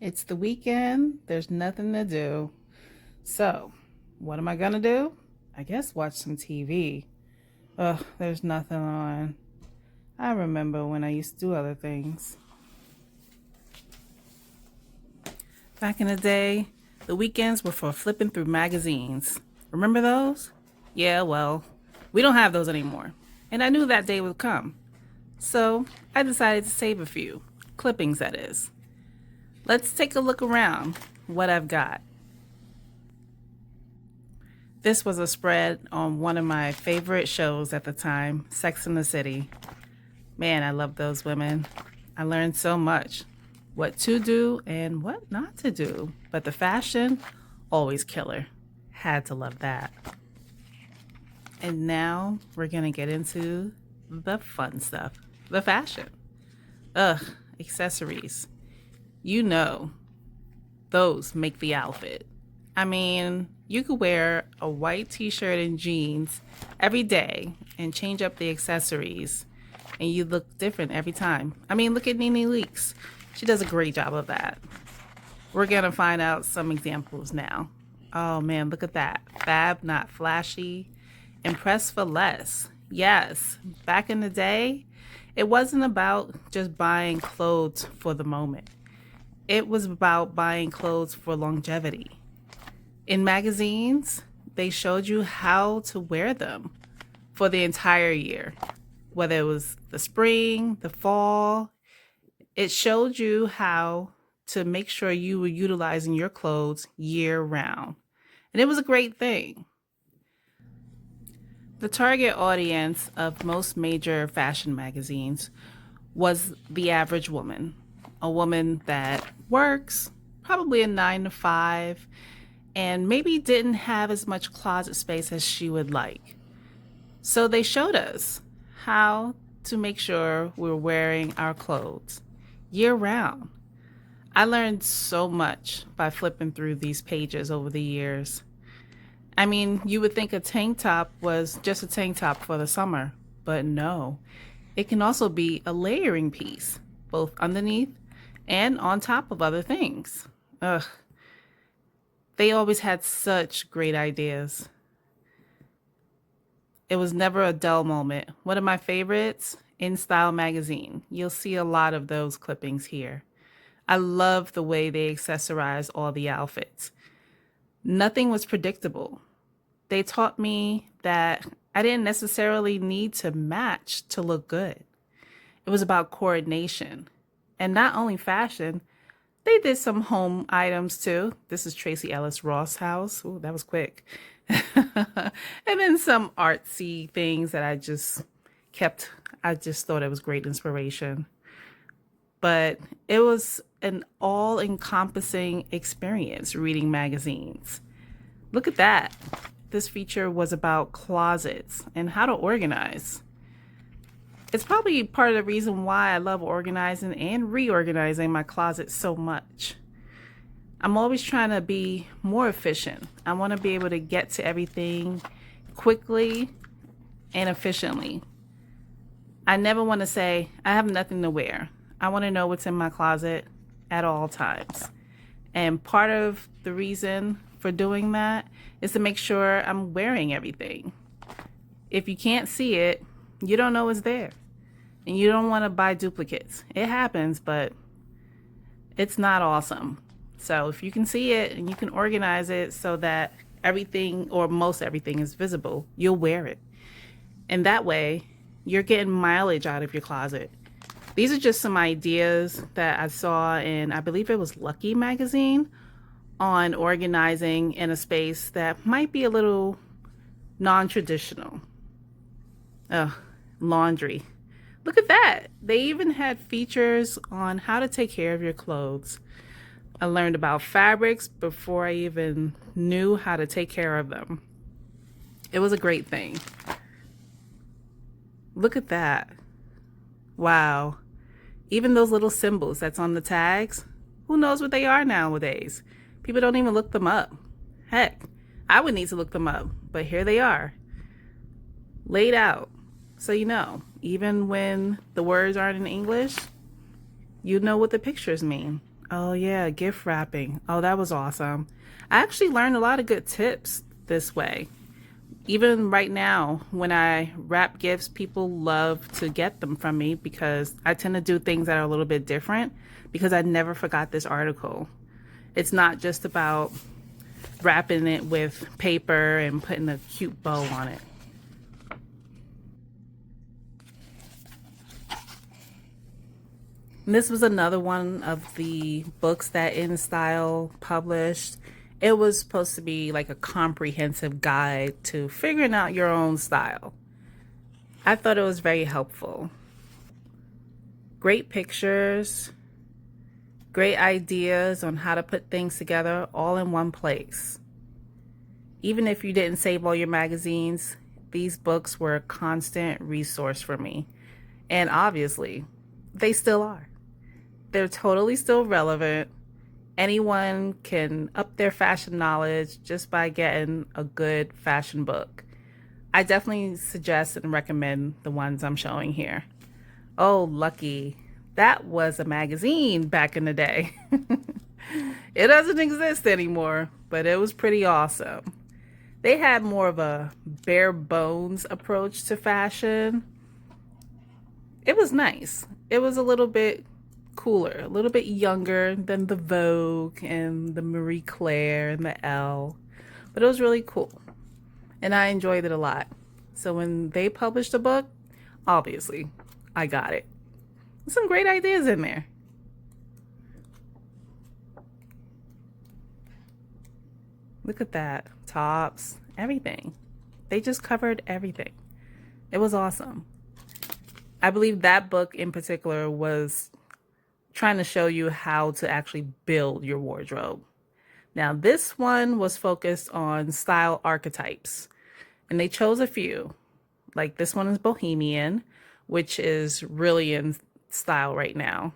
It's the weekend. There's nothing to do. So, what am I gonna do? I guess watch some TV. Ugh, there's nothing on. I remember when I used to do other things. Back in the day, the weekends were for flipping through magazines. Remember those? Yeah, well, we don't have those anymore. And I knew that day would come. So, I decided to save a few. Clippings, that is. Let's take a look around what I've got. This was a spread on one of my favorite shows at the time, Sex and the City. Man, I love those women. I learned so much. What to do and what not to do. But the fashion, always killer. Had to love that. And now we're going to get into the fun stuff. The fashion. Ugh, accessories. You know, those make the outfit. I mean, you could wear a white t-shirt and jeans every day and change up the accessories and you look different every time. I mean, look at Nene Leakes. She does a great job of that. We're going to find out some examples now. Oh man, look at that. Fab, not flashy. Impress for less. Yes, back in the day, it wasn't about just buying clothes for the moment. It was about buying clothes for longevity. In magazines, they showed you how to wear them for the entire year, whether it was the spring, the fall. It showed you how to make sure you were utilizing your clothes year round. And it was a great thing. The target audience of most major fashion magazines was the average woman, a woman that works, probably a 9 to 5, and maybe didn't have as much closet space as she would like. So they showed us how to make sure we're wearing our clothes year round. I learned so much by flipping through these pages over the years. I mean, you would think a tank top was just a tank top for the summer, but no. It can also be a layering piece, both underneath and on top of other things. Ugh. They always had such great ideas. It was never a dull moment. One of my favorites, In Style magazine. You'll see a lot of those clippings here. I love the way they accessorize all the outfits. Nothing was predictable. They taught me that I didn't necessarily need to match to look good. It was about coordination. And not only fashion, they did some home items too. This is Tracy Ellis Ross' house. Ooh, that was quick. And then some artsy things that I just kept. I just thought it was great inspiration. But it was an all-encompassing experience reading magazines. Look at that. This feature was about closets and how to organize. It's probably part of the reason why I love organizing and reorganizing my closet so much. I'm always trying to be more efficient. I want to be able to get to everything quickly and efficiently. I never want to say, I have nothing to wear. I want to know what's in my closet at all times. And part of the reason for doing that is to make sure I'm wearing everything. If you can't see it, you don't know it's there. And you don't want to buy duplicates. It happens, but it's not awesome. So if you can see it and you can organize it so that everything or most everything is visible, you'll wear it. And that way, you're getting mileage out of your closet. These are just some ideas that I saw in, I believe it was Lucky magazine, on organizing in a space that might be a little non-traditional. Laundry. Look at that. They even had features on how to take care of your clothes. I learned about fabrics before I even knew how to take care of them. It was a great thing. Look at that. Wow. Even those little symbols that's on the tags, who knows what they are nowadays? People don't even look them up. Heck, I would need to look them up, but here they are, laid out. So you know, even when the words aren't in English, you know what the pictures mean. Oh, yeah, gift wrapping. Oh, that was awesome. I actually learned a lot of good tips this way. Even right now, when I wrap gifts, people love to get them from me because I tend to do things that are a little bit different because I never forgot this article. It's not just about wrapping it with paper and putting a cute bow on it. And this was another one of the books that In Style published. It was supposed to be like a comprehensive guide to figuring out your own style. I thought it was very helpful. Great pictures, great ideas on how to put things together all in one place. Even if you didn't save all your magazines, these books were a constant resource for me. And obviously, they still are. They're totally still relevant. Anyone can up their fashion knowledge just by getting a good fashion book. I definitely suggest and recommend the ones I'm showing here. Oh, lucky. That was a magazine back in the day. It doesn't exist anymore, but it was pretty awesome. They had more of a bare bones approach to fashion. It was nice. It was a little bit cooler, a little bit younger than the Vogue and the Marie Claire and the Elle, but it was really cool. And I enjoyed it a lot. So when they published a book, obviously, I got it. Some great ideas in there. Look at that. Tops, everything. They just covered everything. It was awesome. I believe that book in particular was trying to show you how to actually build your wardrobe. Now, this one was focused on style archetypes, and they chose a few. Like this one is Bohemian, which is really in style right now.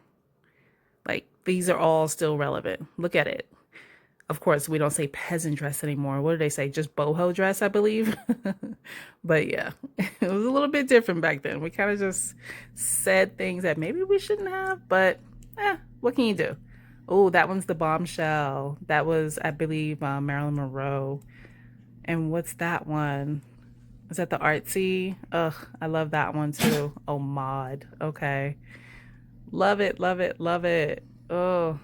Like these are all still relevant. Look at it. Of course, we don't say peasant dress anymore. What do they say? Just boho dress, I believe. But yeah, it was a little bit different back then. We kind of just said things that maybe we shouldn't have, but what can you do? Oh, that one's the bombshell. That was, I believe, Marilyn Monroe. And what's that one? Is that the artsy? Ugh, I love that one too. Oh, Maud. Okay. Love it, love it, love it. Oh,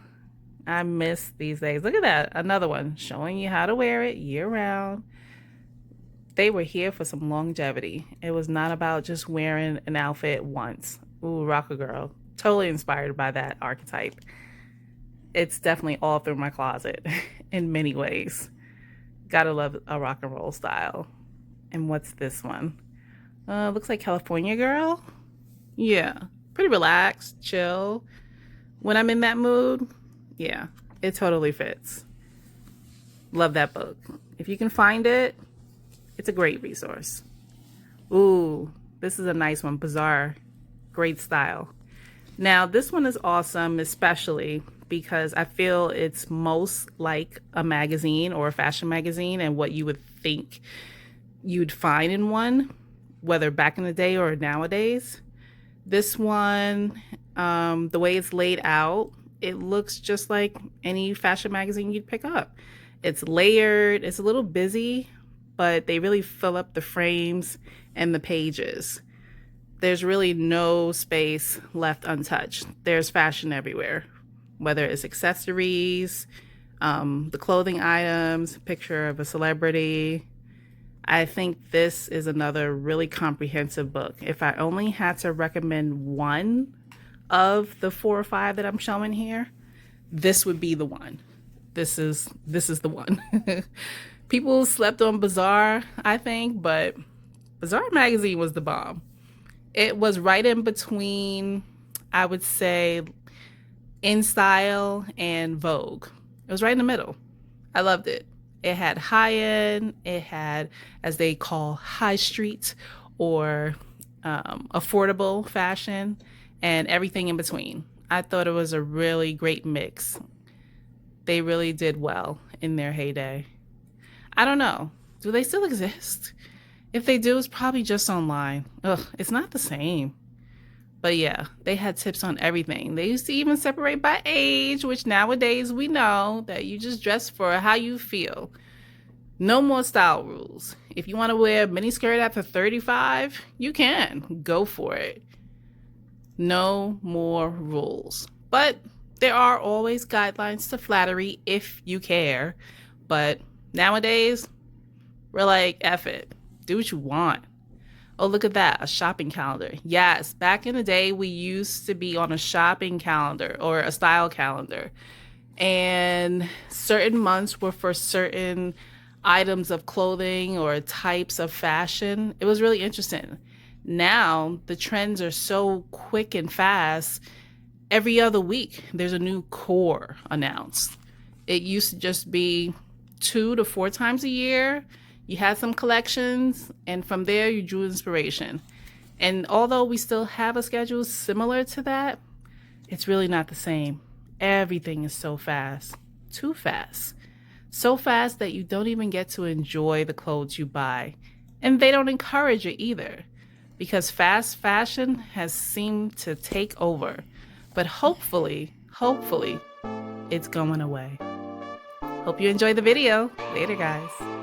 I miss these days. Look at that. Another one showing you how to wear it year round. They were here for some longevity. It was not about just wearing an outfit once. Ooh, rock a girl. Totally inspired by that archetype. It's definitely all through my closet in many ways. Gotta love a rock and roll style. And what's this one? Looks like California Girl. Yeah, pretty relaxed, chill. When I'm in that mood, yeah, it totally fits. Love that book. If you can find it, it's a great resource. Ooh, this is a nice one. Bizarre. Great style. Now, this one is awesome, especially because I feel it's most like a magazine or a fashion magazine and what you would think you'd find in one, whether back in the day or nowadays. This one, the way it's laid out, it looks just like any fashion magazine you'd pick up. It's layered, it's a little busy, but they really fill up the frames and the pages. There's really no space left untouched. There's fashion everywhere, whether it's accessories, the clothing items, a picture of a celebrity. I think this is another really comprehensive book. If I only had to recommend one of the 4 or 5 that I'm showing here, this would be the one. This is the one. People slept on Bazaar, I think, but Bazaar magazine was the bomb. It was right in between, I would say, In Style and Vogue. It was right in the middle. I loved it. It had high end, it had, as they call, high street or affordable fashion, and everything in between. I thought it was a really great mix. They really did well in their heyday. I don't know. Do they still exist? If they do, it's probably just online. Ugh, it's not the same. But yeah, they had tips on everything. They used to even separate by age, which nowadays we know that you just dress for how you feel. No more style rules. If you want to wear a mini skirt after 35, you can. Go for it. No more rules. But there are always guidelines to flattery if you care. But nowadays, we're like, F it. Do what you want. Oh, look at that, a shopping calendar. Yes, back in the day, we used to be on a shopping calendar or a style calendar. And certain months were for certain items of clothing or types of fashion. It was really interesting. Now, the trends are so quick and fast. Every other week, there's a new core announced. It used to just be 2 to 4 times a year. You had some collections, and from there, you drew inspiration. And although we still have a schedule similar to that, it's really not the same. Everything is so fast, too fast. So fast that you don't even get to enjoy the clothes you buy. And they don't encourage it either, because fast fashion has seemed to take over. But hopefully, it's going away. Hope you enjoyed the video. Later, guys.